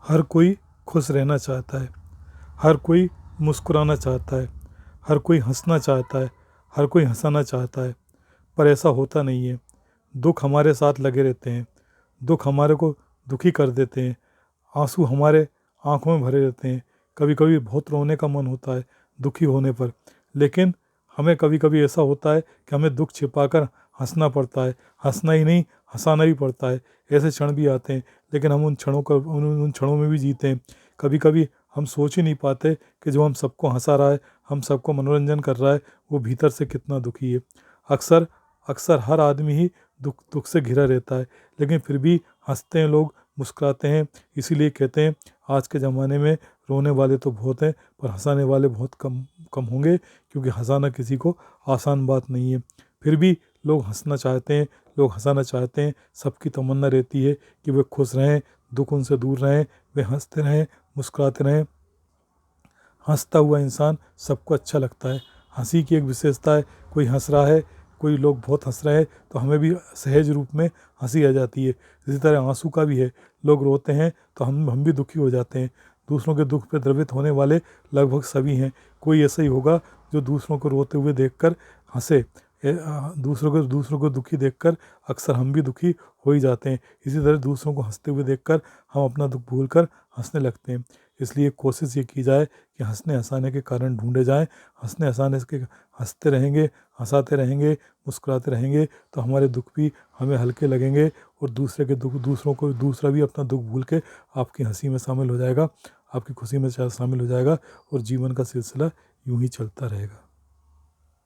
हर कोई खुश रहना चाहता है, हर कोई मुस्कुराना चाहता है, हर कोई हंसना चाहता है, हर कोई हंसाना चाहता है, पर ऐसा होता नहीं है। दुख हमारे साथ लगे रहते हैं, दुख हमारे को दुखी कर देते हैं, आंसू हमारे आंखों में भरे रहते हैं। कभी कभी बहुत रोने का मन होता है दुखी होने पर, लेकिन हमें कभी कभी ऐसा होता है कि हमें दुख छिपाकर हंसना पड़ता है, हंसना ही नहीं हंसाना भी पड़ता है। ऐसे क्षण भी आते हैं, लेकिन हम उन क्षणों में भी जीते हैं। कभी कभी हम सोच ही नहीं पाते कि जो हम सबको हंसा रहा है, हम सबको मनोरंजन कर रहा है, वो भीतर से कितना दुखी है। अक्सर अक्सर हर आदमी ही दुख दुख से घिरा रहता है, लेकिन फिर भी हंसते हैं लोग, मुस्कुराते हैं। इसीलिए कहते हैं आज के ज़माने में रोने वाले तो बहुत हैं, पर हंसाने वाले बहुत कम कम होंगे, क्योंकि हंसाना किसी को आसान बात नहीं है। फिर भी लोग हंसना चाहते हैं, लोग हंसाना चाहते हैं। सबकी तमन्ना रहती है कि वे खुश रहें, दुख उनसे दूर रहें, वे हंसते रहें, मुस्कुराते रहें। हंसता हुआ इंसान सबको अच्छा लगता है। हंसी की एक विशेषता है, कोई हंस रहा है, कोई लोग बहुत हंस रहे हैं तो हमें भी सहज रूप में हंसी आ जाती है। इसी तरह आंसू का भी है, लोग रोते हैं तो हम भी दुखी हो जाते हैं। दूसरों के दुख पे द्रवित होने वाले लगभग सभी हैं। कोई ऐसा ही होगा जो दूसरों को रोते हुए देखकर हंसे। दूसरों को दुखी देखकर अक्सर हम भी दुखी हो ही जाते हैं। इसी तरह दूसरों को हंसते हुए देखकर हम अपना दुख भूलकर हंसने लगते हैं। इसलिए कोशिश ये की जाए कि हंसने हंसाने के कारण ढूंढे जाएं। हंसने हंसाने के हंसते रहेंगे, हंसाते रहेंगे, मुस्कुराते रहेंगे तो हमारे दुख भी हमें हल्के लगेंगे, और दूसरा भी अपना दुख भूल के आपकी हंसी में शामिल हो जाएगा, आपकी खुशी में शामिल हो जाएगा, और जीवन का सिलसिला यूं ही चलता रहेगा।